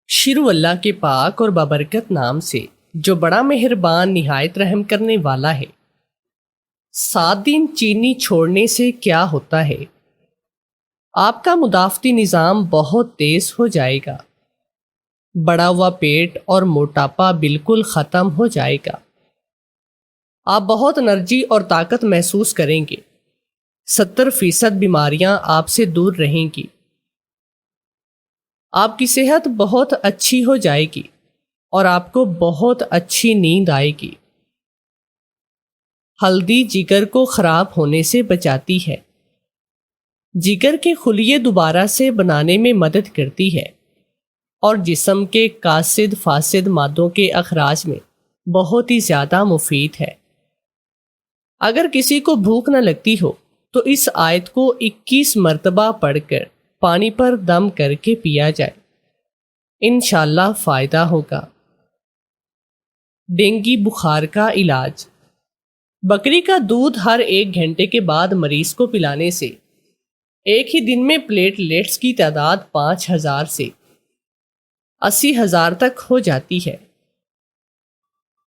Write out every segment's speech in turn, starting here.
شروع اللہ کے پاک اور بابرکت نام سے جو بڑا مہربان نہایت رحم کرنے والا ہے۔ 7 دن چینی چھوڑنے سے کیا ہوتا ہے؟ آپ کا مدافعتی نظام بہت تیز ہو جائے گا، بڑا ہوا پیٹ اور موٹاپا بالکل ختم ہو جائے گا۔ آپ بہت انرجی اور طاقت محسوس کریں گے۔ 70% بیماریاں آپ سے دور رہیں گی۔ آپ کی صحت بہت اچھی ہو جائے گی اور آپ کو بہت اچھی نیند آئے گی۔ ہلدی جگر کو خراب ہونے سے بچاتی ہے۔ جگر کے خلیے دوبارہ سے بنانے میں مدد کرتی ہے اور جسم کے کاسد فاسد مادوں کے اخراج میں بہت ہی زیادہ مفید ہے۔ اگر کسی کو بھوک نہ لگتی ہو تو اس آیت کو 21 مرتبہ پڑھ کر پانی پر دم کر کے پیا جائے، انشاءاللہ فائدہ ہوگا۔ ڈینگی بخار کا علاج۔ بکری کا دودھ ہر 1 گھنٹے کے بعد مریض کو پلانے سے ایک ہی دن میں پلیٹلیٹس کی تعداد 5000 سے 80,000 تک ہو جاتی ہے۔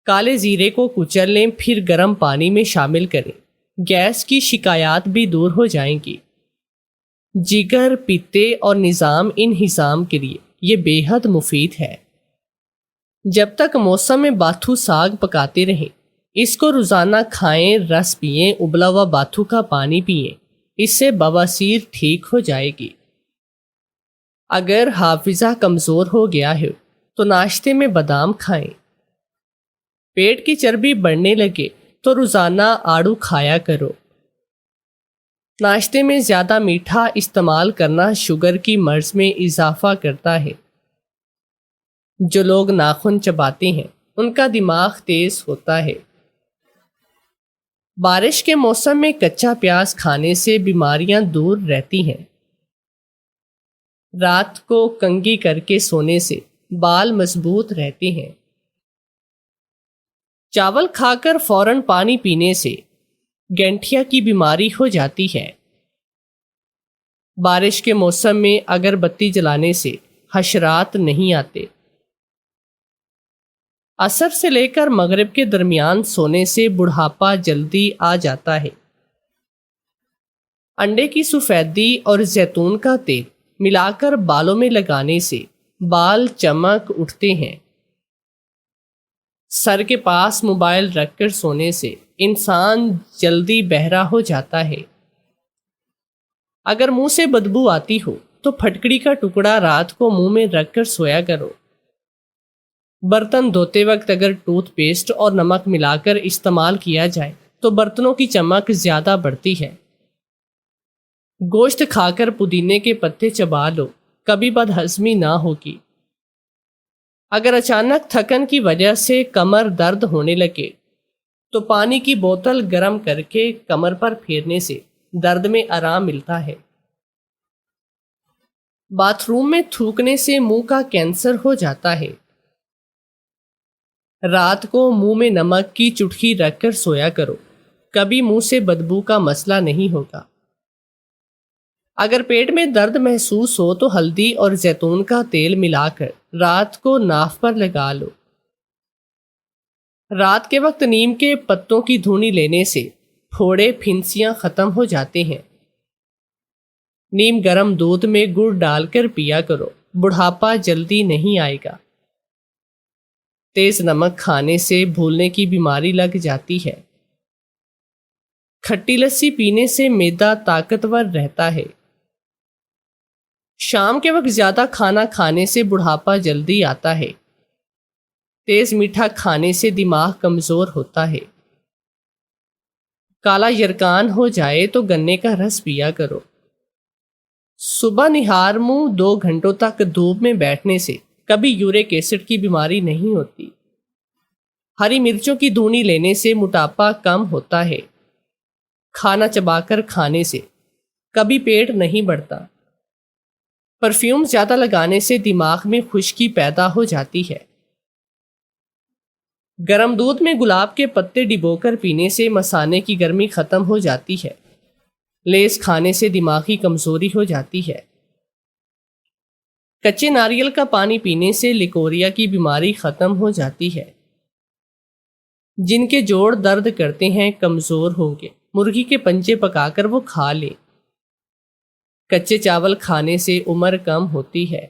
کالے زیرے کو کچل لیں، پھر گرم پانی میں شامل کریں، گیس کی شکایات بھی دور ہو جائیں گی۔ جگر، پتے اور نظام انہضام کے لیے یہ بے حد مفید ہے۔ جب تک موسم میں باتھو ساگ پکاتے رہیں، اس کو روزانہ کھائیں، رس پئیں، ابلا ہوا باتھو کا پانی پئیں، اس سے بواسیر ٹھیک ہو جائے گی۔ اگر حافظہ کمزور ہو گیا ہے تو ناشتے میں بادام کھائیں۔ پیٹ کی چربی بڑھنے لگے تو روزانہ آڑو کھایا کرو۔ ناشتے میں زیادہ میٹھا استعمال کرنا شوگر کی مرض میں اضافہ کرتا ہے۔ جو لوگ ناخن چباتے ہیں ان کا دماغ تیز ہوتا ہے۔ بارش کے موسم میں کچا پیاز کھانے سے بیماریاں دور رہتی ہیں۔ رات کو کنگھی کر کے سونے سے بال مضبوط رہتے ہیں۔ چاول کھا کر فوراً پانی پینے سے گینٹھیا کی بیماری ہو جاتی ہے۔ بارش کے موسم میں اگر بتی جلانے سے حشرات نہیں آتے۔ عصر سے لے کر مغرب کے درمیان سونے سے بڑھاپا جلدی آ جاتا ہے۔ انڈے کی سفیدی اور زیتون کا تیل ملا کر بالوں میں لگانے سے بال چمک اٹھتے ہیں۔ سر کے پاس موبائل رکھ کر سونے سے انسان جلدی بہرا ہو جاتا ہے۔ اگر منہ سے بدبو آتی ہو تو پھٹکڑی کا ٹکڑا رات کو منہ میں رکھ کر سویا کرو۔ برتن دھوتے وقت اگر ٹوتھ پیسٹ اور نمک ملا کر استعمال کیا جائے تو برتنوں کی چمک زیادہ بڑھتی ہے۔ گوشت کھا کر پودینے کے پتے چبا لو، کبھی بدہضمی نہ ہوگی۔ اگر اچانک تھکن کی وجہ سے کمر درد ہونے لگے تو پانی کی بوتل گرم کر کے کمر پر پھیرنے سے درد میں آرام ملتا ہے۔ باتھ روم میں تھوکنے سے منہ کا کینسر ہو جاتا ہے۔ رات کو منہ میں نمک کی چٹکی رکھ کر سویا کرو، کبھی منہ سے بدبو کا مسئلہ نہیں ہوگا۔ اگر پیٹ میں درد محسوس ہو تو ہلدی اور زیتون کا تیل ملا کر رات کو ناف پر لگا لو۔ رات کے وقت نیم کے پتوں کی دھونی لینے سے پھوڑے پھنسیاں ختم ہو جاتے ہیں۔ نیم گرم دودھ میں گڑ ڈال کر پیا کرو، بڑھاپا جلدی نہیں آئے گا۔ تیز نمک کھانے سے بھولنے کی بیماری لگ جاتی ہے۔ کھٹی لسی پینے سے معدہ طاقتور رہتا ہے۔ شام کے وقت زیادہ کھانا کھانے سے بڑھاپا جلدی آتا ہے۔ تیز میٹھا کھانے سے دماغ کمزور ہوتا ہے۔ کالا یرکان ہو جائے تو گنے کا رس پیا کرو۔ صبح نہار منہ 2 گھنٹوں تک دھوپ میں بیٹھنے سے کبھی یورک ایسڈ کی بیماری نہیں ہوتی۔ ہری مرچوں کی دھونی لینے سے موٹاپا کم ہوتا ہے۔ کھانا چبا کر کھانے سے کبھی پیٹ نہیں بڑھتا۔ پرفیوم زیادہ لگانے سے دماغ میں خشکی پیدا ہو جاتی ہے۔ گرم دودھ میں گلاب کے پتے ڈبو کر پینے سے مثانے کی گرمی ختم ہو جاتی ہے۔ لیز کھانے سے دماغی کمزوری ہو جاتی ہے۔ کچے ناریل کا پانی پینے سے لیکوریا کی بیماری ختم ہو جاتی ہے۔ جن کے جوڑ درد کرتے ہیں کمزور ہوں گے، مرغی کے پنجے پکا کر وہ کھا لیں۔ کچے چاول کھانے سے عمر کم ہوتی ہے۔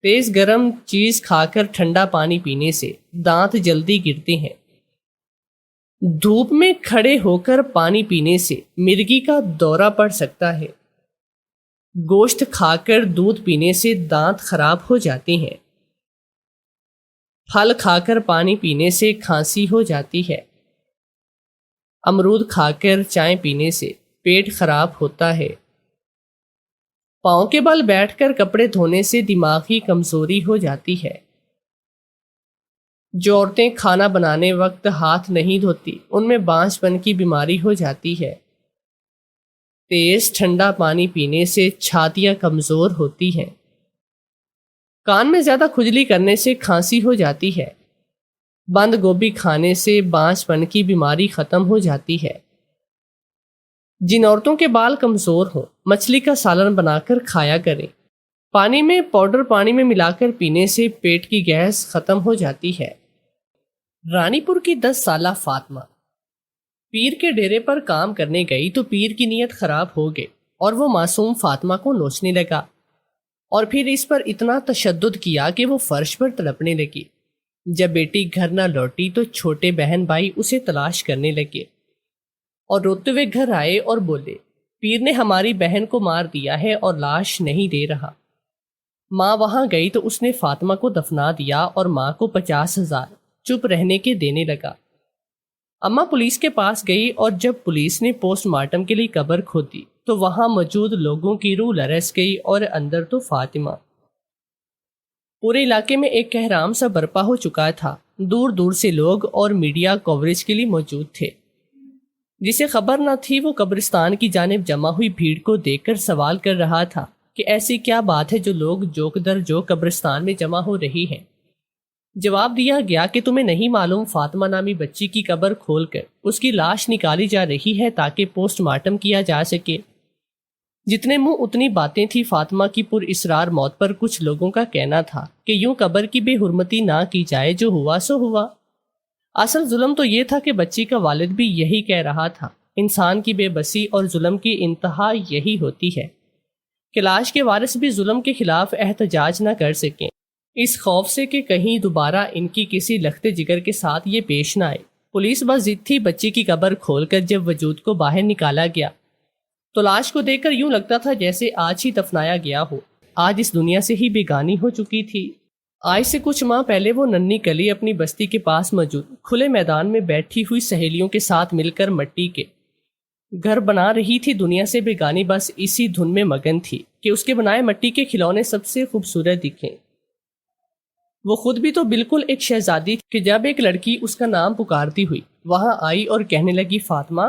تیز گرم چیز کھا کر ٹھنڈا پانی پینے سے دانت جلدی گرتے ہیں۔ دھوپ میں کھڑے ہو کر پانی پینے سے مرگی کا دورہ پڑ سکتا ہے۔ گوشت کھا کر دودھ پینے سے دانت خراب ہو جاتے ہیں۔ پھل کھا کر پانی پینے سے کھانسی ہو جاتی ہے۔ امرود کھا کر چائے پینے سے پیٹ خراب ہوتا ہے۔ پاؤں کے بل بیٹھ کر کپڑے دھونے سے دماغی کمزوری ہو جاتی ہے۔ جو عورتیں کھانا بنانے وقت ہاتھ نہیں دھوتی ان میں بانجھ پن کی بیماری ہو جاتی ہے۔ تیز ٹھنڈا پانی پینے سے چھاتیاں کمزور ہوتی ہیں۔ کان میں زیادہ کھجلی کرنے سے کھانسی ہو جاتی ہے۔ بند گوبھی کھانے سے بانجھ پن کی بیماری ختم ہو جاتی ہے۔ جن عورتوں کے بال کمزور ہوں مچھلی کا سالن بنا کر کھایا کریں۔ پانی میں پاؤڈر پانی میں ملا کر پینے سے پیٹ کی گیس ختم ہو جاتی ہے۔ رانی پور کی 10 سالہ فاطمہ پیر کے ڈیرے پر کام کرنے گئی تو پیر کی نیت خراب ہو گئی اور وہ معصوم فاطمہ کو نوچنے لگا اور پھر اس پر اتنا تشدد کیا کہ وہ فرش پر تڑپنے لگی۔ جب بیٹی گھر نہ لوٹی تو چھوٹے بہن بھائی اسے تلاش کرنے لگے اور روتے ہوئے گھر آئے اور بولے، پیر نے ہماری بہن کو مار دیا ہے اور لاش نہیں دے رہا۔ ماں وہاں گئی تو اس نے فاطمہ کو دفنا دیا اور ماں کو 50,000 چپ رہنے کے دینے لگا۔ اماں پولیس کے پاس گئی اور جب پولیس نے پوسٹ مارٹم کے لیے قبر کھودی تو وہاں موجود لوگوں کی روح لرز گئی اور اندر تو فاطمہ۔ پورے علاقے میں ایک کہرام سا برپا ہو چکا تھا۔ دور دور سے لوگ اور میڈیا کوریج کے لیے موجود تھے۔ جسے خبر نہ تھی وہ قبرستان کی جانب جمع ہوئی بھیڑ کو دیکھ کر سوال کر رہا تھا کہ ایسی کیا بات ہے جو لوگ جوک در جو قبرستان میں جمع ہو رہی ہیں۔ جواب دیا گیا کہ تمہیں نہیں معلوم فاطمہ نامی بچی کی قبر کھول کر اس کی لاش نکالی جا رہی ہے تاکہ پوسٹ مارٹم کیا جا سکے۔ جتنے منہ اتنی باتیں تھی۔ فاطمہ کی پر اسرار موت پر کچھ لوگوں کا کہنا تھا کہ یوں قبر کی بے حرمتی نہ کی جائے، جو ہوا سو ہوا۔ اصل ظلم تو یہ تھا کہ بچی کا والد بھی یہی کہہ رہا تھا۔ انسان کی بے بسی اور ظلم کی انتہا یہی ہوتی ہے کہ لاش کے وارث بھی ظلم کے خلاف احتجاج نہ کر سکیں، اس خوف سے کہ کہیں دوبارہ ان کی کسی لخت جگر کے ساتھ یہ پیش نہ آئے۔ پولیس بس ضد تھی۔ بچی کی قبر کھول کر جب وجود کو باہر نکالا گیا تو لاش کو دیکھ کر یوں لگتا تھا جیسے آج ہی دفنایا گیا ہو، آج اس دنیا سے ہی بیگانی ہو چکی تھی۔ آج سے کچھ ماہ پہلے وہ ننھی کلی اپنی بستی کے پاس موجود کھلے میدان میں بیٹھی ہوئی سہیلیوں کے ساتھ مل کر مٹی کے گھر بنا رہی تھی۔ دنیا سے بیگانی بس اسی دھن میں مگن تھی کہ اس کے بنائے مٹی کے کھلونے سب سے خوبصورت دکھیں۔ وہ خود بھی تو بالکل ایک شہزادی تھی کہ جب ایک لڑکی اس کا نام پکارتی ہوئی وہاں آئی اور کہنے لگی، فاطمہ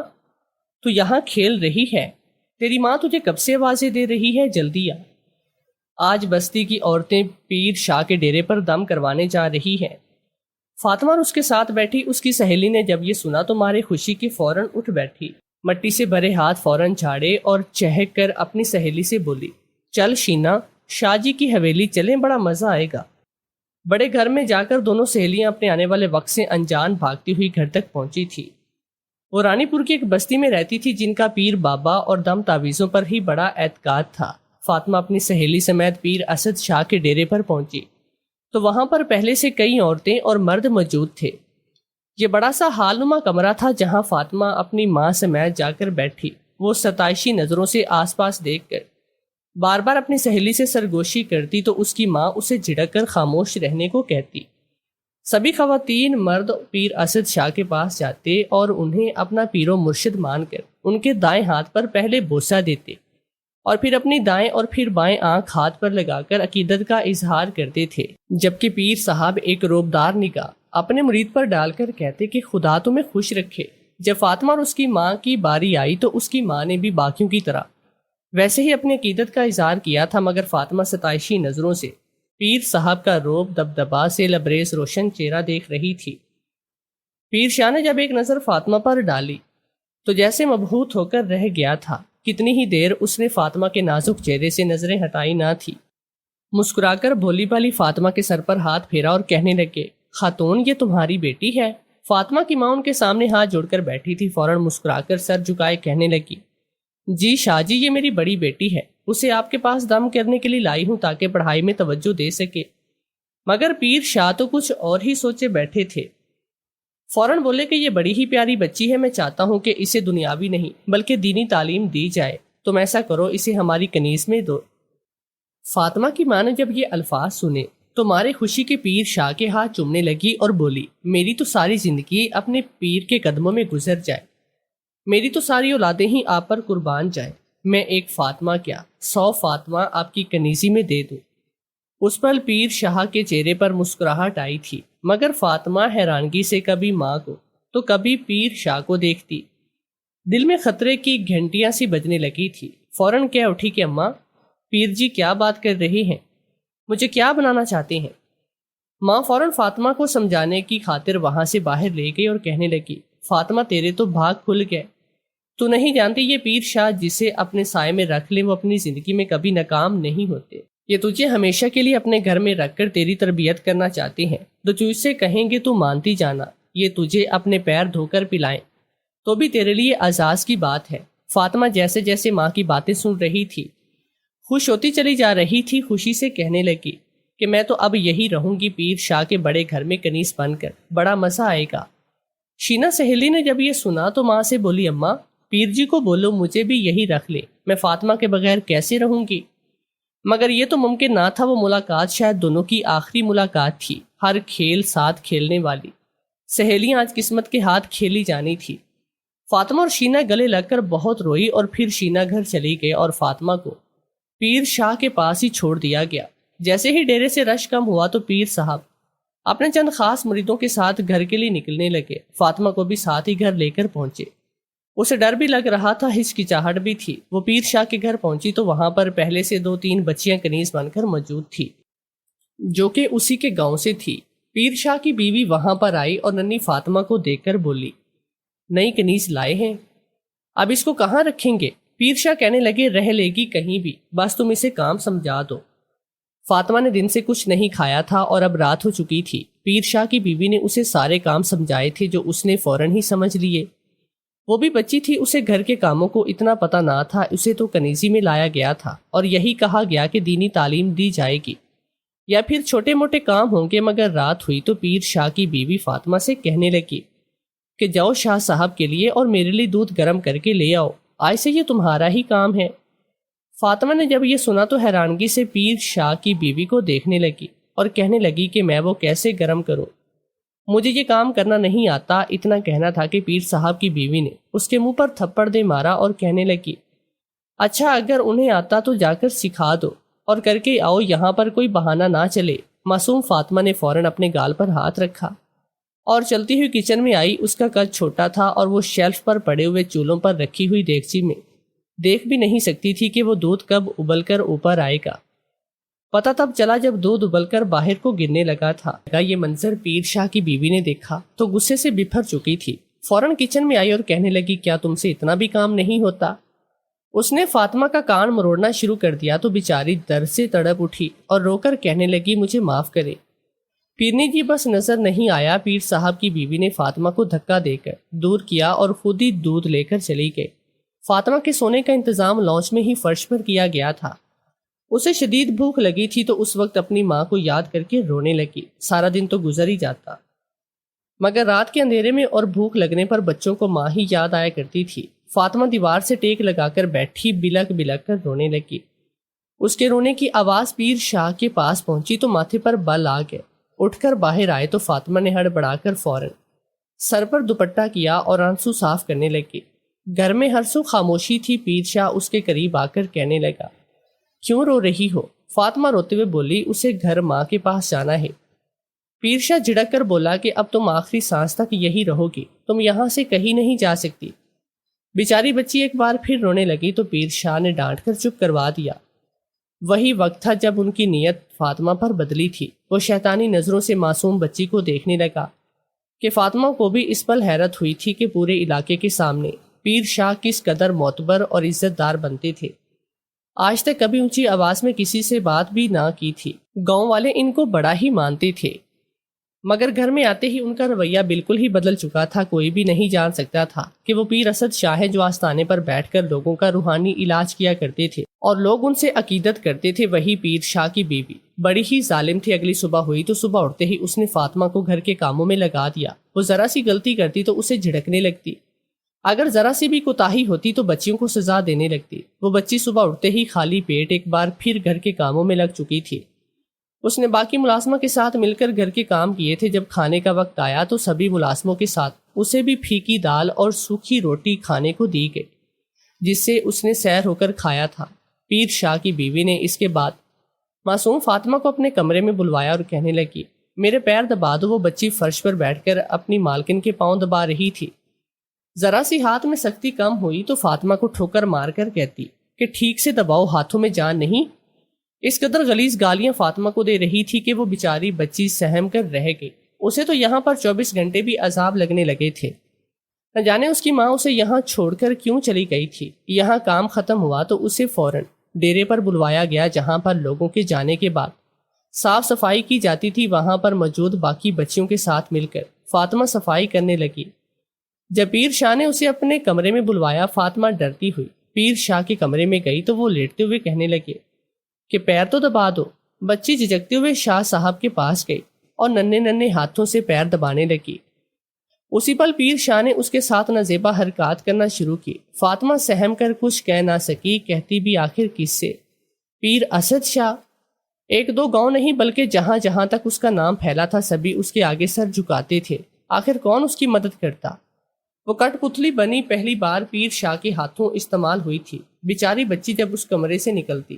تو یہاں کھیل رہی ہے، تیری ماں تجھے کب سے آوازیں دے رہی ہے، جلدی آ۔ آج بستی کی عورتیں پیر شاہ کے ڈیرے پر دم کروانے جا رہی ہیں۔ فاطمہ اور اس کے ساتھ بیٹھی اس کی سہیلی نے جب یہ سنا تو مارے خوشی کے فوراً اٹھ بیٹھی، مٹی سے بھرے ہاتھ فوراً جھاڑے اور چہک کر اپنی سہیلی سے بولی، چل شینا، شاہ جی کی حویلی چلیں، بڑا مزہ آئے گا۔ بڑے گھر میں جا کر دونوں سہیلیاں اپنے آنے والے وقت سے انجان بھاگتی ہوئی گھر تک پہنچی تھی۔ وہ رانی پور کی ایک بستی میں رہتی تھی جن کا پیر بابا اور دم تعویذوں پر ہی بڑا اعتقاد تھا۔ فاطمہ اپنی سہیلی سمیت پیر اسد شاہ کے ڈیرے پر پہنچی تو وہاں پر پہلے سے کئی عورتیں اور مرد موجود تھے۔ یہ بڑا سا حال نما کمرہ تھا جہاں فاطمہ اپنی ماں سمیت جا کر بیٹھی۔ وہ ستائشی نظروں سے آس پاس دیکھ کر بار بار اپنی سہیلی سے سرگوشی کرتی تو اس کی ماں اسے جھڑک کر خاموش رہنے کو کہتی۔ سبھی خواتین مرد پیر اسد شاہ کے پاس جاتے اور انہیں اپنا پیر و مرشد مان کر ان کے دائیں ہاتھ پر پہلے بوسہ دیتے اور پھر اپنی دائیں اور پھر بائیں آنکھ ہاتھ پر لگا کر عقیدت کا اظہار کرتے تھے، جبکہ پیر صاحب ایک روبدار نگاہ اپنے مرید پر ڈال کر کہتے کہ خدا تمہیں خوش رکھے۔ جب فاطمہ اور اس کی ماں کی باری آئی تو اس کی ماں نے بھی باقیوں کی طرح ویسے ہی اپنی عقیدت کا اظہار کیا تھا، مگر فاطمہ ستائشی نظروں سے پیر صاحب کا روب دبدبا سے لبریز روشن چہرہ دیکھ رہی تھی۔ پیر شاہ نے جب ایک نظر فاطمہ پر ڈالی تو جیسے مبہوت ہو کر رہ گیا تھا۔ کتنی ہی دیر اس نے فاطمہ کے نازک چہرے سے نظریں ہٹائی نہ تھی۔ مسکرا کر بھولی بھالی فاطمہ کے سر پر ہاتھ پھیرا اور کہنے لگے، خاتون یہ تمہاری بیٹی ہے؟ فاطمہ کی ماں ان کے سامنے ہاتھ جوڑ کر بیٹھی تھی، فوراً مسکرا کر سر جھکائے کہنے لگی، جی شاہ جی یہ میری بڑی بیٹی ہے، اسے آپ کے پاس دم کرنے کے لیے لائی ہوں تاکہ پڑھائی میں توجہ دے سکے۔ مگر پیر شاہ تو کچھ اور ہی سوچے بیٹھے تھے، فوراً بولے کہ یہ بڑی ہی پیاری بچی ہے، میں چاہتا ہوں کہ اسے دنیاوی نہیں بلکہ دینی تعلیم دی جائے، تم ایسا کرو اسے ہماری کنیز میں دو۔ فاطمہ کی ماں نے جب یہ الفاظ سنے تو مارے خوشی کے پیر شاہ کے ہاتھ چومنے لگی اور بولی، میری تو ساری زندگی اپنے پیر کے قدموں میں گزر جائے، میری تو ساری اولادیں ہی آپ پر قربان جائیں، میں ایک فاطمہ کیا 100 فاطمہ آپ کی کنیزی میں دے دوں۔ اس پل پیر شاہ کے چہرے پر مسکراہٹ آئی تھی، مگر فاطمہ حیرانگی سے کبھی ماں کو تو کبھی پیر شاہ کو دیکھتی، دل میں خطرے کی گھنٹیاں سی بجنے لگی تھی۔ فوراً کہہ اٹھی کہ اماں، پیر جی کیا بات کر رہی ہیں، مجھے کیا بنانا چاہتے ہیں؟ ماں فوراً فاطمہ کو سمجھانے کی خاطر وہاں سے باہر لے گئی اور کہنے لگی، فاطمہ تیرے تو بھاگ کھل گئے، تو نہیں جانتی یہ پیر شاہ جسے اپنے سائے میں رکھ لے وہ اپنی زندگی میں کبھی ناکام نہیں ہوتے، یہ تجھے ہمیشہ کے لیے اپنے گھر میں رکھ کر تیری تربیت کرنا چاہتے ہیں، تو تجھ سے کہیں گے تو مانتی جانا، یہ تجھے اپنے پیر دھو کر پلائیں تو بھی تیرے لیے اعزاز کی بات ہے۔ فاطمہ جیسے جیسے ماں کی باتیں سن رہی تھی خوش ہوتی چلی جا رہی تھی، خوشی سے کہنے لگی کہ میں تو اب یہی رہوں گی پیر شاہ کے بڑے گھر میں کنیز بن کر، بڑا مزہ آئے گا۔ شینا سہیلی نے جب یہ سنا تو ماں سے بولی، اماں پیر جی کو بولو مجھے بھی یہی رکھ لے، میں فاطمہ کے بغیر کیسے رہوں گی؟ مگر یہ تو ممکن نہ تھا، وہ ملاقات شاید دونوں کی آخری ملاقات تھی، ہر کھیل ساتھ کھیلنے والی سہیلیاں آج قسمت کے ہاتھ کھیلی جانی تھی۔ فاطمہ اور شینا گلے لگ کر بہت روئی اور پھر شینا گھر چلی گئی اور فاطمہ کو پیر شاہ کے پاس ہی چھوڑ دیا گیا۔ جیسے ہی ڈیرے سے رش کم ہوا تو پیر صاحب اپنے چند خاص مریدوں کے ساتھ گھر کے لیے نکلنے لگے، فاطمہ کو بھی ساتھ ہی گھر لے کر پہنچے۔ اسے ڈر بھی لگ رہا تھا، ہچکچاہٹ بھی تھی۔ وہ پیر شاہ کے گھر پہنچی تو وہاں پر پہلے سے 2-3 بچیاں کنیز بن کر موجود تھی جو کہ اسی کے گاؤں سے تھی۔ پیر شاہ کی بیوی وہاں پر آئی اور ننھی فاطمہ کو دیکھ کر بولی، نئی کنیز لائے ہیں، اب اس کو کہاں رکھیں گے؟ پیر شاہ کہنے لگے، رہ لے گی کہیں بھی، بس تم اسے کام سمجھا دو۔ فاطمہ نے دن سے کچھ نہیں کھایا تھا اور اب رات ہو چکی تھی۔ پیر شاہ کی بیوی نے اسے سارے کام سمجھائے تھے جو اس نے فوراً ہی سمجھ لیے۔ وہ بھی بچی تھی، اسے گھر کے کاموں کو اتنا پتہ نہ تھا، اسے تو کنیزی میں لایا گیا تھا اور یہی کہا گیا کہ دینی تعلیم دی جائے گی یا پھر چھوٹے موٹے کام ہوں گے۔ مگر رات ہوئی تو پیر شاہ کی بیوی فاطمہ سے کہنے لگی کہ جاؤ شاہ صاحب کے لیے اور میرے لیے دودھ گرم کر کے لے آؤ، آج سے یہ تمہارا ہی کام ہے۔ فاطمہ نے جب یہ سنا تو حیرانگی سے پیر شاہ کی بیوی کو دیکھنے لگی اور کہنے لگی کہ میں وہ کیسے گرم کروں، مجھے یہ کام کرنا نہیں آتا۔ اتنا کہنا تھا کہ پیر صاحب کی بیوی نے اس کے منہ پر تھپڑ دے مارا اور کہنے لگی، اچھا اگر انہیں آتا تو جا کر سکھا دو اور کر کے آؤ، یہاں پر کوئی بہانہ نہ چلے۔ معصوم فاطمہ نے فوراً اپنے گال پر ہاتھ رکھا اور چلتی ہوئی کچن میں آئی۔ اس کا قد چھوٹا تھا اور وہ شیلف پر پڑے ہوئے چولہوں پر رکھی ہوئی دیگچی میں دیکھ بھی نہیں سکتی تھی کہ وہ دودھ کب ابل کر اوپر آئے گا۔ پتہ تب چلا جب دودھ ابل کر باہر کو گرنے لگا تھا۔ یہ منظر پیر شاہ کی بیوی نے دیکھا تو غصے سے بپھر چکی تھی، فوراً کچن میں آئی اور کہنے لگی، کیا تم سے اتنا بھی کام نہیں ہوتا؟ اس نے فاطمہ کا کان مروڑنا شروع کر دیا تو بیچاری درد سے تڑپ اٹھی اور رو کر کہنے لگی، مجھے معاف کرے پیرنی جی، بس نظر نہیں آیا۔ پیر صاحب کی بیوی نے فاطمہ کو دھکا دے کر دور کیا اور خود ہی دودھ لے کر چلی گئی۔ فاطمہ کے سونے کا انتظام لانچ میں ہی فرش پر کیا گیا تھا۔ اسے شدید بھوک لگی تھی تو اس وقت اپنی ماں کو یاد کر کے رونے لگی۔ سارا دن تو گزر ہی جاتا، مگر رات کے اندھیرے میں اور بھوک لگنے پر بچوں کو ماں ہی یاد آیا کرتی تھی۔ فاطمہ دیوار سے ٹیک لگا کر بیٹھی، بلک بلک کر رونے لگی۔ اس کے رونے کی آواز پیر شاہ کے پاس پہنچی تو ماتھے پر بل آ گئے۔ اٹھ کر باہر آئے تو فاطمہ نے ہڑبڑا کر فوراً سر پر دوپٹہ کیا اور آنسو صاف کرنے لگی۔ گھر میں ہر سو خاموشی تھی۔ پیر شاہ اس کے قریب آ کر کہنے لگا، کیوں رو رہی ہو؟ فاطمہ روتے ہوئے بولی، اسے گھر ماں کے پاس جانا ہے۔ پیر شاہ جھڑک کر بولا کہ اب تم آخری سانس تک یہی رہو گی، تم یہاں سے کہیں نہیں جا سکتی۔ بیچاری بچی ایک بار پھر رونے لگی تو پیر شاہ نے ڈانٹ کر چپ کروا دیا۔ وہی وقت تھا جب ان کی نیت فاطمہ پر بدلی تھی۔ وہ شیطانی نظروں سے معصوم بچی کو دیکھنے لگا کہ فاطمہ کو بھی اس پل حیرت ہوئی تھی کہ پورے علاقے کے سامنے پیر شاہ کس قدر معتبر اور عزت دار بنتے تھے۔ آج تک کبھی اونچی آواز میں کسی سے بات بھی نہ کی تھی۔ گاؤں والے ان کو بڑا ہی مانتے تھے، مگر گھر میں آتے ہی ان کا رویہ بالکل ہی بدل چکا تھا۔ کوئی بھی نہیں جان سکتا تھا کہ وہ پیر اسد شاہ ہے جو آستانے پر بیٹھ کر لوگوں کا روحانی علاج کیا کرتے تھے اور لوگ ان سے عقیدت کرتے تھے۔ وہی پیر شاہ کی بیوی بڑی ہی ظالم تھی۔ اگلی صبح ہوئی تو صبح اٹھتے ہی اس نے فاطمہ کو گھر کے کاموں میں لگا دیا۔ وہ ذرا سی غلطی کرتی تو اسے جھڑکنے لگتی، اگر ذرا سی بھی کوتاہی ہوتی تو بچیوں کو سزا دینے لگتی۔ وہ بچی صبح اٹھتے ہی خالی پیٹ ایک بار پھر گھر کے کاموں میں لگ چکی تھی۔ اس نے باقی ملازمہ کے ساتھ مل کر گھر کے کام کیے تھے۔ جب کھانے کا وقت آیا تو سبھی ملازموں کے ساتھ اسے بھی پھیکی دال اور سوکھی روٹی کھانے کو دی گئی، جس سے اس نے سیر ہو کر کھایا تھا۔ پیر شاہ کی بیوی نے اس کے بعد معصوم فاطمہ کو اپنے کمرے میں بلوایا اور کہنے لگی، میرے پیر دبا دو۔ وہ بچی فرش پر بیٹھ کر اپنی مالکن کے پاؤں دبا رہی تھی۔ ذرا سی ہاتھ میں سختی کم ہوئی تو فاطمہ کو ٹھوکر مار کر کہتی کہ ٹھیک سے دباؤ، ہاتھوں میں جان نہیں۔ اس قدر غلیظ گالیاں فاطمہ کو دے رہی تھی کہ وہ بیچاری بچی سہم کر رہ گئی۔ اسے تو یہاں پر 24 گھنٹے بھی عذاب لگنے لگے تھے۔ نہ جانے اس کی ماں اسے یہاں چھوڑ کر کیوں چلی گئی تھی۔ یہاں کام ختم ہوا تو اسے فوراً ڈیرے پر بلوایا گیا، جہاں پر لوگوں کے جانے کے بعد صاف صفائی کی جاتی تھی۔ وہاں پر موجود باقی بچیوں کے ساتھ مل کر فاطمہ صفائی کرنے لگی۔ جب پیر شاہ نے اسے اپنے کمرے میں بلوایا، فاطمہ ڈرتی ہوئی پیر شاہ کے کمرے میں گئی تو وہ لیٹتے ہوئے کہنے لگے کہ پیر تو دبا دو۔ بچی جھجکتے ہوئے شاہ صاحب کے پاس گئی اور ننھے ننھے ہاتھوں سے پیر دبانے لگی۔ اسی پل پیر شاہ نے اس کے ساتھ نازیبا حرکات کرنا شروع کی۔ فاطمہ سہم کر کچھ کہہ نہ سکی، کہتی بھی آخر کس سے؟ پیر اسد شاہ۔ ایک دو گاؤں نہیں بلکہ جہاں جہاں تک اس کا نام پھیلا تھا سبھی اس کے آگے سر جھکاتے تھے۔ آخر کون اس کی مدد کرتا؟ وہ کٹ پتلی بنی پہلی بار پیر شاہ کے ہاتھوں استعمال ہوئی تھی۔ بیچاری بچی جب اس کمرے سے نکلتی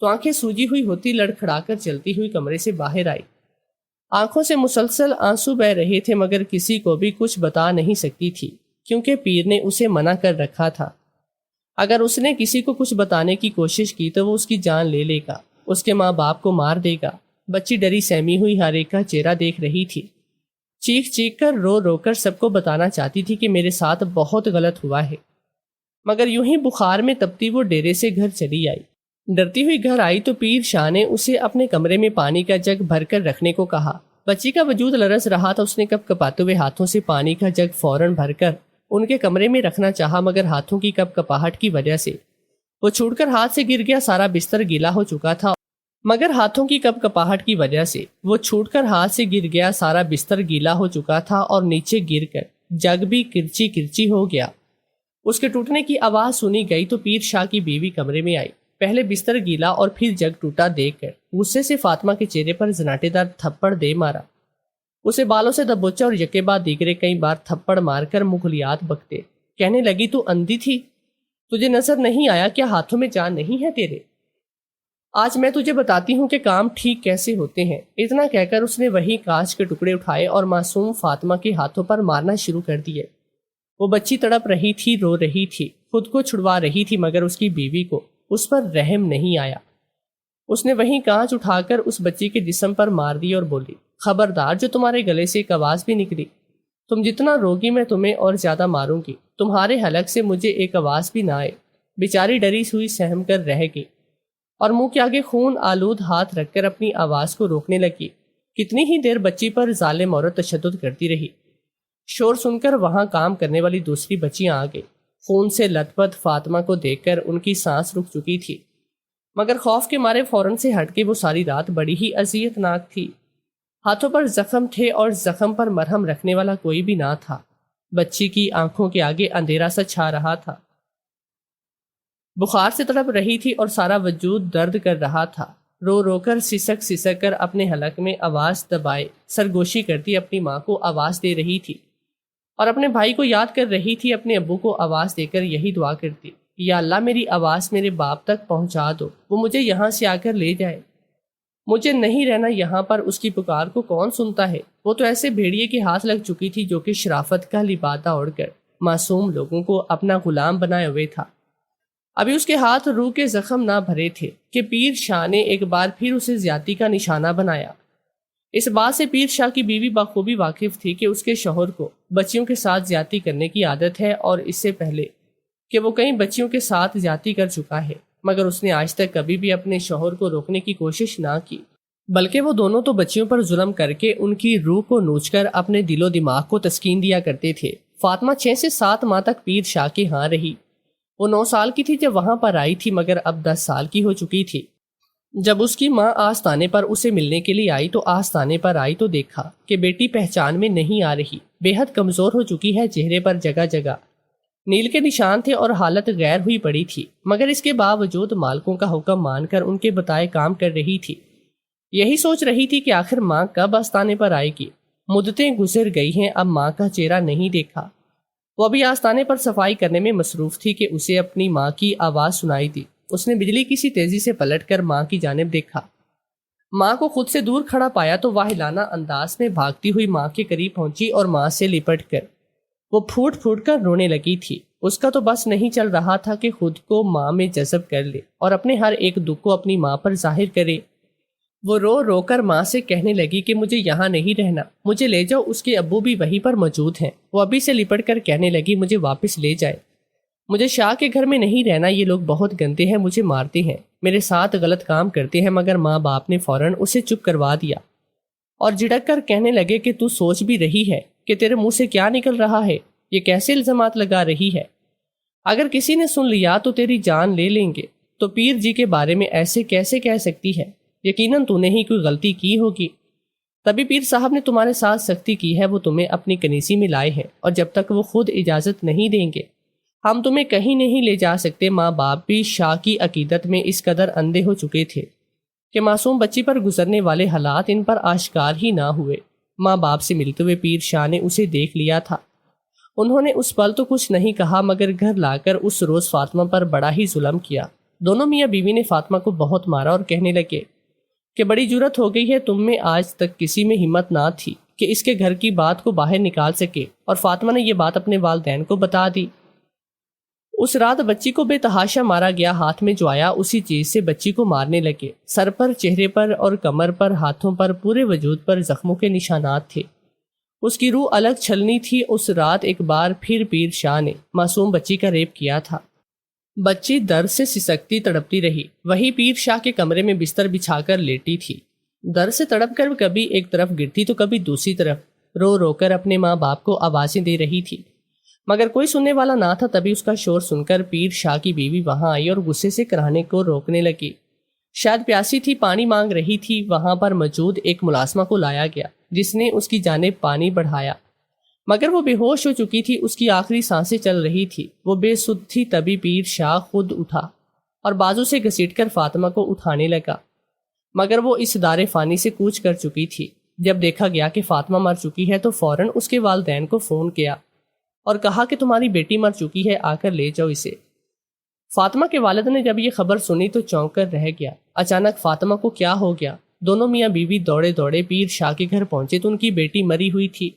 تو آنکھیں سوجی ہوئی ہوتی، لڑکھڑا کر چلتی ہوئی کمرے سے باہر آئی۔ آنکھوں سے مسلسل آنسو بہ رہے تھے، مگر کسی کو بھی کچھ بتا نہیں سکتی تھی، کیونکہ پیر نے اسے منع کر رکھا تھا۔ اگر اس نے کسی کو کچھ بتانے کی کوشش کی تو وہ اس کی جان لے لے گا، اس کے ماں باپ کو مار دے گا۔ بچی ڈری سہمی ہوئی ہر ایک کا چہرہ دیکھ رہی تھی، چیخ چیخ کر رو رو کر سب کو بتانا چاہتی تھی کہ میرے ساتھ بہت غلط ہوا ہے، مگر یوں ہی بخار میں تپتی وہ ڈیرے سے گھر چلی آئی۔ ڈرتی ہوئی گھر آئی تو پیر شاہ نے اسے اپنے کمرے میں پانی کا جگ بھر کر رکھنے کو کہا۔ بچی کا وجود لرز رہا تھا، اس نے کپ کپاتے ہوئے ہاتھوں سے پانی کا جگ فوراً بھر کر ان کے کمرے میں رکھنا چاہا، مگر ہاتھوں کی کپ کپاہٹ کی وجہ سے وہ چھوٹ کر ہاتھ سے گر گیا۔ سارا بستر گیلا ہو چکا تھا، مگر ہاتھوں کی کپ کپاہٹ کی وجہ سے وہ چھوٹ کر ہاتھ سے گر گیا۔ سارا بستر گیلا ہو چکا تھا اور نیچے گر کر جگ بھی کرچی کرچی ہو گیا۔ اس کے ٹوٹنے کی آواز سنی گئی تو پیر شاہ کی بیوی کمرے میں آئی۔ پہلے بستر گیلا اور پھر جگ ٹوٹا دیکھ کر غصے سے فاطمہ کے چہرے پر زناٹے دار تھپڑ دے مارا۔ اسے بالوں سے دبوچا اور یکے بعد دیگرے کئی بار تھپڑ مار کر مغلیات بکتے، کہنے لگی تو اندھی تھی، تجھے نظر نہیں آیا کیا ہاتھوں میں جان نہیں ہے تیرے؟ آج میں تجھے بتاتی ہوں کہ کام ٹھیک کیسے ہوتے ہیں۔ اتنا کہہ کر اس نے وہی کانچ کے ٹکڑے اٹھائے اور معصوم فاطمہ کے ہاتھوں پر مارنا شروع کر دیے۔ وہ بچی تڑپ رہی تھی، رو رہی تھی، خود کو چھڑوا رہی تھی، مگر اس کی بیوی کو اس پر رحم نہیں آیا۔ اس نے وہیں کانچ اٹھا کر اس بچی کے جسم پر مار دی اور بولی، خبردار جو تمہارے گلے سے ایک آواز بھی نکلی، تم جتنا روگی میں تمہیں اور زیادہ ماروں گی، تمہارے حلق سے مجھے ایک آواز بھی نہ آئے۔ بیچاری ڈری ہوئی سہم کر رہ گئی اور منہ کے آگے خون آلود ہاتھ رکھ کر اپنی آواز کو روکنے لگی۔ کتنی ہی دیر بچی پر ظالم عورت تشدد کرتی رہی۔ شور سن کر وہاں کام کرنے والی دوسری بچیاں آ گئی۔ خون سے لت پت فاطمہ کو دیکھ کر ان کی سانس رک چکی تھی، مگر خوف کے مارے فوراً سے ہٹ کے وہ ساری رات بڑی ہی اذیت ناک تھی۔ ہاتھوں پر زخم تھے اور زخم پر مرہم رکھنے والا کوئی بھی نہ تھا۔ بچی کی آنکھوں کے آگے اندھیرا سا چھا رہا تھا، بخار سے تڑپ رہی تھی اور سارا وجود درد کر رہا تھا۔ رو رو کر سسک کر اپنے حلق میں آواز دبائے سرگوشی کرتی اپنی ماں کو آواز دے رہی تھی اور اپنے بھائی کو یاد کر رہی تھی۔ اپنے ابو کو آواز دے کر یہی دعا کرتی، یا اللہ میری آواز میرے باپ تک پہنچا دو، وہ مجھے یہاں سے آ کر لے جائے، مجھے نہیں رہنا یہاں پر۔ اس کی پکار کو کون سنتا ہے؟ وہ تو ایسے بھیڑیے کے ہاتھ لگ چکی تھی جو کہ شرافت کا لبادہ اوڑھ کر معصوم لوگوں کو اپنا غلام بنائے ہوئے تھا۔ ابھی اس کے ہاتھ روح کے زخم نہ بھرے تھے کہ پیر شاہ نے ایک بار پھر اسے زیادتی کا نشانہ بنایا۔ اس بات سے پیر شاہ کی بیوی بخوبی واقف تھی کہ اس کے شوہر کو بچیوں کے ساتھ زیادتی کرنے کی عادت ہے، اور اس سے پہلے کہ وہ کئی بچیوں کے ساتھ زیادتی کر چکا ہے۔ مگر اس نے آج تک کبھی بھی اپنے شوہر کو روکنے کی کوشش نہ کی، بلکہ وہ دونوں تو بچیوں پر ظلم کر کے ان کی روح کو نوچ کر اپنے دل و دماغ کو تسکین دیا کرتے تھے۔ فاطمہ 6 سے 7 ماہ تک پیر شاہ کے ہاں رہی۔ وہ 9 سال کی تھی جب وہاں پر آئی تھی، مگر اب 10 سال کی ہو چکی تھی۔ جب اس کی ماں آستانے پر اسے ملنے کے لیے آئی تو آستانے پر آئی تو دیکھا کہ بیٹی پہچان میں نہیں آ رہی، بے حد کمزور ہو چکی ہے، چہرے پر جگہ جگہ نیل کے نشان تھے اور حالت غیر ہوئی پڑی تھی، مگر اس کے باوجود مالکوں کا حکم مان کر ان کے بتائے کام کر رہی تھی۔ یہی سوچ رہی تھی کہ آخر ماں کب آستانے پر آئے گی۔ مدتیں گزر گئی ہیں، اب ماں کا چہرہ نہیں دیکھا۔ وہ ابھی آستانے پر صفائی کرنے میں مصروف تھی کہ اسے اپنی ماں کی آواز سنائی دی۔ اس نے بجلی کی سی تیزی سے پلٹ کر ماں کی جانب دیکھا۔ ماں کو خود سے دور کھڑا پایا تو واہلانہ انداز میں بھاگتی ہوئی ماں کے قریب پہنچی اور ماں سے لپٹ کر وہ پھوٹ پھوٹ کر رونے لگی تھی۔ اس کا تو بس نہیں چل رہا تھا کہ خود کو ماں میں جذب کر لے اور اپنے ہر ایک دکھ کو اپنی ماں پر ظاہر کرے۔ وہ رو رو کر ماں سے کہنے لگی کہ مجھے یہاں نہیں رہنا، مجھے لے جاؤ، اس کے ابو بھی وہیں پر موجود ہیں۔ وہ ابھی سے لپٹ کر کہنے لگی مجھے واپس لے جائے، مجھے شاہ کے گھر میں نہیں رہنا، یہ لوگ بہت گندے ہیں، مجھے مارتے ہیں، میرے ساتھ غلط کام کرتے ہیں۔ مگر ماں باپ نے فوراً اسے چپ کروا دیا اور جھڑک کر کہنے لگے کہ تو سوچ بھی رہی ہے کہ تیرے منہ سے کیا نکل رہا ہے، یہ کیسے الزامات لگا رہی ہے؟ اگر کسی نے سن لیا تو تیری جان لے لیں گے۔ تو پیر جی کے بارے میں ایسے کیسے کہہ سکتی ہے؟ یقیناً تو نے ہی کوئی غلطی کی ہوگی، تبھی پیر صاحب نے تمہارے ساتھ سختی کی ہے۔ وہ تمہیں اپنی کنیسی میں لائے ہیں اور جب تک وہ خود اجازت نہیں دیں گے ہم تمہیں کہیں نہیں لے جا سکتے۔ ماں باپ بھی شاہ کی عقیدت میں اس قدر اندھے ہو چکے تھے کہ معصوم بچی پر گزرنے والے حالات ان پر آشکار ہی نہ ہوئے۔ ماں باپ سے ملتے ہوئے پیر شاہ نے اسے دیکھ لیا تھا۔ انہوں نے اس پل تو کچھ نہیں کہا، مگر گھر لا کر اس روز فاطمہ پر بڑا ہی ظلم کیا۔ دونوں میاں بیوی نے فاطمہ کو بہت مارا اور کہنے لگے کہ بڑی جرت ہو گئی ہے تم میں، آج تک کسی میں ہمت نہ تھی کہ اس کے گھر کی بات کو باہر نکال سکے۔ اور فاطمہ نے یہ بات اپنے والدین کو بتا دی۔ اس رات بچی کو بے تحاشا مارا گیا، ہاتھ میں جو آیا اسی چیز سے بچی کو مارنے لگے۔ سر پر، چہرے پر اور کمر پر، ہاتھوں پر، پورے وجود پر زخموں کے نشانات تھے۔ اس کی روح الگ چھلنی تھی۔ اس رات ایک بار پھر پیر شاہ نے معصوم بچی کا ریپ کیا تھا۔ بچی درد سے سسکتی تڑپتی رہی، وہی پیر شاہ کے کمرے میں بستر بچھا کر لیٹی تھی۔ درد سے تڑپ کر کبھی ایک طرف گرتی تو کبھی دوسری طرف رو رو کر اپنے ماں باپ کو آوازیں دے رہی تھی، مگر کوئی سننے والا نہ تھا۔ تبھی اس کا شور سن کر پیر شاہ کی بیوی وہاں آئی اور غصے سے کراہنے کو روکنے لگی۔ شاید پیاسی تھی، پانی مانگ رہی تھی۔ وہاں پر موجود ایک ملازمہ کو لایا گیا جس نے اس کی جانب پانی بڑھایا، مگر وہ بے ہوش ہو چکی تھی، اس کی آخری سانسیں چل رہی تھی، وہ بے سدھ تھی۔ تبھی پیر شاہ خود اٹھا اور بازو سے گھسیٹ کر فاطمہ کو اٹھانے لگا، مگر وہ اس دار فانی سے کوچ کر چکی تھی۔ جب دیکھا گیا کہ فاطمہ مر چکی ہے تو فوراً اس کے والدین کو فون کیا اور کہا کہ تمہاری بیٹی مر چکی ہے، آ کر لے جاؤ اسے۔ فاطمہ کے والد نے جب یہ خبر سنی تو چونک کر رہ گیا۔ اچانک فاطمہ کو کیا ہو گیا؟ دونوں میاں بیوی دوڑے دوڑے پیر شاہ کے گھر پہنچے تو ان کی بیٹی مری ہوئی تھی۔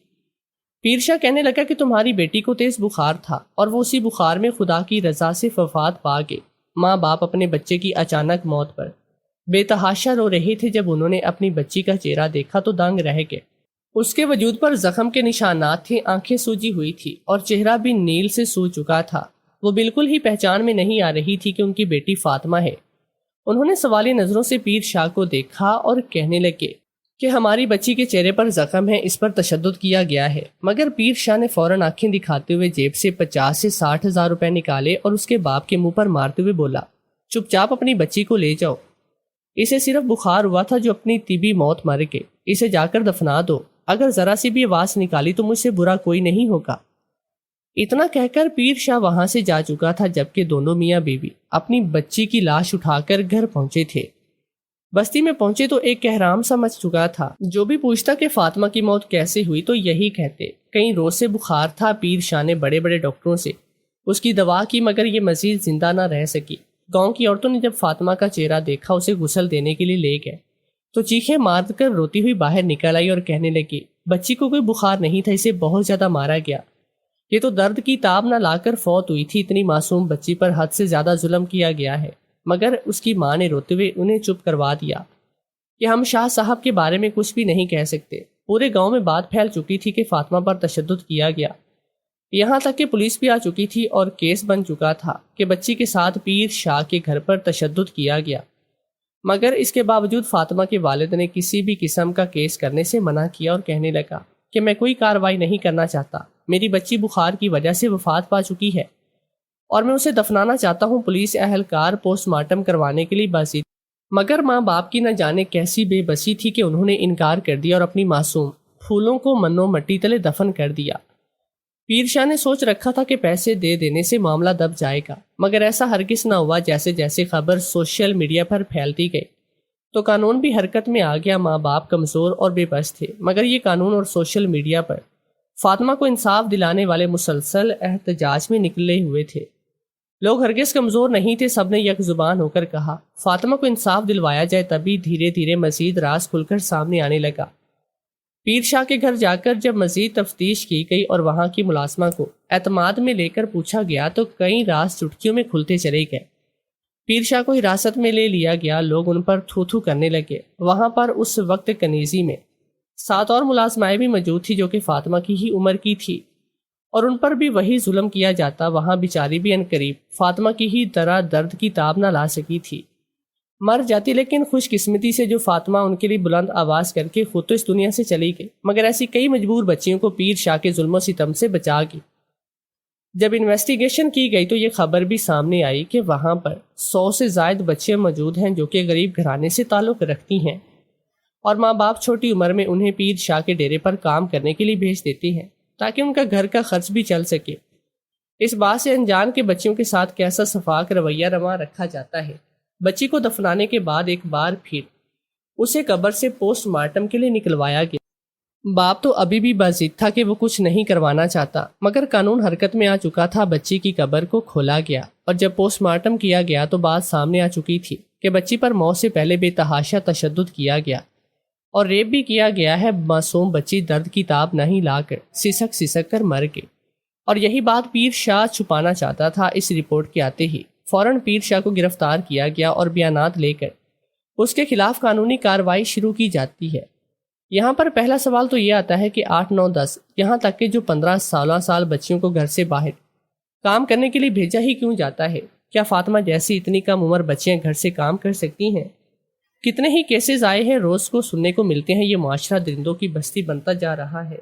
پیر شاہ کہنے لگا کہ تمہاری بیٹی کو تیز بخار تھا اور وہ اسی بخار میں خدا کی رضا سے وفات پا گئے۔ ماں باپ اپنے بچے کی اچانک موت پر بے تحاشا رو رہے تھے۔ جب انہوں نے اپنی بچی کا چہرہ دیکھا تو دنگ رہ گئے۔ اس کے وجود پر زخم کے نشانات تھے، آنکھیں سوجی ہوئی تھی اور چہرہ بھی نیل سے سو چکا تھا۔ وہ بالکل ہی پہچان میں نہیں آ رہی تھی کہ ان کی بیٹی فاطمہ ہے۔ انہوں نے سوالی نظروں سے پیر شاہ کو دیکھا اور کہنے لگے کہ ہماری بچی کے چہرے پر زخم ہے، اس پر تشدد کیا گیا ہے۔ مگر پیر شاہ نے فوراً آنکھیں دکھاتے ہوئے جیب سے 50 سے 60 ہزار روپے نکالے اور اس کے باپ کے منہ پر مارتے ہوئے بولا، چپ چاپ اپنی بچی کو لے جاؤ، اسے صرف بخار ہوا تھا جو اپنی طبی موت مر گئے، اسے جا کر دفنا دو، اگر ذرا سی بھی آواز نکالی تو مجھ سے برا کوئی نہیں ہوگا۔ اتنا کہہ کر پیر شاہ وہاں سے جا چکا تھا، جبکہ دونوں میاں بیوی اپنی بچی کی لاش اٹھا کر گھر پہنچے تھے۔ بستی میں پہنچے تو ایک کہرام سا مچ چکا تھا۔ جو بھی پوچھتا کہ فاطمہ کی موت کیسے ہوئی تو یہی کہتے کئی روز سے بخار تھا۔ پیر شاہ نے بڑے بڑے ڈاکٹروں سے اس کی دوا کی مگر یہ مزید زندہ نہ رہ سکی۔ گاؤں کی عورتوں نے جب فاطمہ کا چہرہ دیکھا اسے غسل دینے کے لیے لے گئے تو چیخیں مار کر روتی ہوئی باہر نکل آئی اور کہنے لگی، بچی کو کوئی بخار نہیں تھا، اسے بہت زیادہ مارا گیا، یہ تو درد کی تاب نہ لا کر فوت ہوئی تھی۔ اتنی معصوم بچی پر حد سے زیادہ ظلم کیا گیا ہے۔ مگر اس کی ماں نے روتے ہوئے انہیں چپ کروا دیا کہ ہم شاہ صاحب کے بارے میں کچھ بھی نہیں کہہ سکتے۔ پورے گاؤں میں بات پھیل چکی تھی کہ فاطمہ پر تشدد کیا گیا۔ یہاں تک کہ پولیس بھی آ چکی تھی اور کیس بن چکا تھا کہ بچی کے ساتھ پیر شاہ کے گھر پر تشدد کیا گیا، مگر اس کے باوجود فاطمہ کے والد نے کسی بھی قسم کا کیس کرنے سے منع کیا اور کہنے لگا کہ میں کوئی کارروائی نہیں کرنا چاہتا، میری بچی بخار کی وجہ سے وفات پا چکی ہے اور میں اسے دفنانا چاہتا ہوں۔ پولیس اہلکار پوسٹ مارٹم کروانے کے لیے بازی، مگر ماں باپ کی نہ جانے کیسی بے بسی تھی کہ انہوں نے انکار کر دیا اور اپنی معصوم پھولوں کو منو مٹی تلے دفن کر دیا۔ پیر شاہ نے سوچ رکھا تھا کہ پیسے دے دینے سے معاملہ دب جائے گا، مگر ایسا ہرگز نہ ہوا۔ جیسے جیسے خبر سوشل میڈیا پر پھیلتی گئی تو قانون بھی حرکت میں آ گیا۔ ماں باپ کمزور اور بے بس تھے، مگر یہ قانون اور سوشل میڈیا پر فاطمہ کو انصاف دلانے والے مسلسل احتجاج میں نکلے ہوئے تھے۔ لوگ ہرگز کمزور نہیں تھے، سب نے یک زبان ہو کر کہا فاطمہ کو انصاف دلوایا جائے۔ تبھی دھیرے دھیرے مزید راز کھل کر سامنے آنے لگا۔ پیر شاہ کے گھر جا کر جب مزید تفتیش کی گئی اور وہاں کی ملازمہ کو اعتماد میں لے کر پوچھا گیا تو کئی راز چٹکیوں میں کھلتے چلے گئے۔ پیر شاہ کو حراست میں لے لیا گیا، لوگ ان پر تھو تھو کرنے لگے۔ وہاں پر اس وقت کنیزی میں 7 اور ملازمائیں بھی موجود تھی جو کہ فاطمہ کی ہی عمر کی تھی، اور ان پر بھی وہی ظلم کیا جاتا۔ وہاں بیچاری بھی عنقریب فاطمہ کی ہی طرح درد کی تاب نہ لا سکی تھی، مر جاتی، لیکن خوش قسمتی سے جو فاطمہ ان کے لیے بلند آواز کر کے خود تو اس دنیا سے چلی گئی، مگر ایسی کئی مجبور بچیوں کو پیر شاہ کے ظلم و ستم سے بچا گئی۔ جب انویسٹیگیشن کی گئی تو یہ خبر بھی سامنے آئی کہ وہاں پر 100 سے زائد بچے موجود ہیں جو کہ غریب گھرانے سے تعلق رکھتی ہیں، اور ماں باپ چھوٹی عمر میں انہیں پیر شاہ کے ڈیرے پر کام کرنے کے لیے بھیج دیتی ہیں تاکہ ان کا گھر کا خرچ بھی چل سکے۔ اس بات سے انجان کے بچیوں کے ساتھ کیسا شفاق رویہ رواں رکھا جاتا ہے۔ بچی کو دفنانے کے بعد ایک بار پھر اسے قبر سے پوسٹ مارٹم کے لیے نکلوایا گیا۔ باپ تو ابھی بھی باضد تھا کہ وہ کچھ نہیں کروانا چاہتا، مگر قانون حرکت میں آ چکا تھا۔ بچی کی قبر کو کھولا گیا اور جب پوسٹ مارٹم کیا گیا تو بات سامنے آ چکی تھی کہ بچی پر موت سے پہلے بے تحاشا تشدد کیا گیا اور ریپ بھی کیا گیا ہے۔ معصوم بچی درد کی تاب نہیں لا کر سسک سسک کر مر گئی، اور یہی بات پیر شاہ چھپانا چاہتا تھا۔ اس رپورٹ کے آتے ہی فوراً پیر شاہ کو گرفتار کیا گیا اور بیانات لے کر اس کے خلاف قانونی کارروائی شروع کی جاتی ہے۔ یہاں پر پہلا سوال تو یہ آتا ہے کہ 8، 9، 10 یہاں تک کہ جو 15، 16 سال بچیوں کو گھر سے باہر کام کرنے کے لیے بھیجا ہی کیوں جاتا ہے؟ کیا فاطمہ جیسی اتنی کم عمر بچیاں گھر سے کام کر سکتی ہیں؟ کتنے ہی کیسز آئے ہیں، روز کو سننے کو ملتے ہیں۔ یہ معاشرہ درندوں کی بستی بنتا جا رہا ہے۔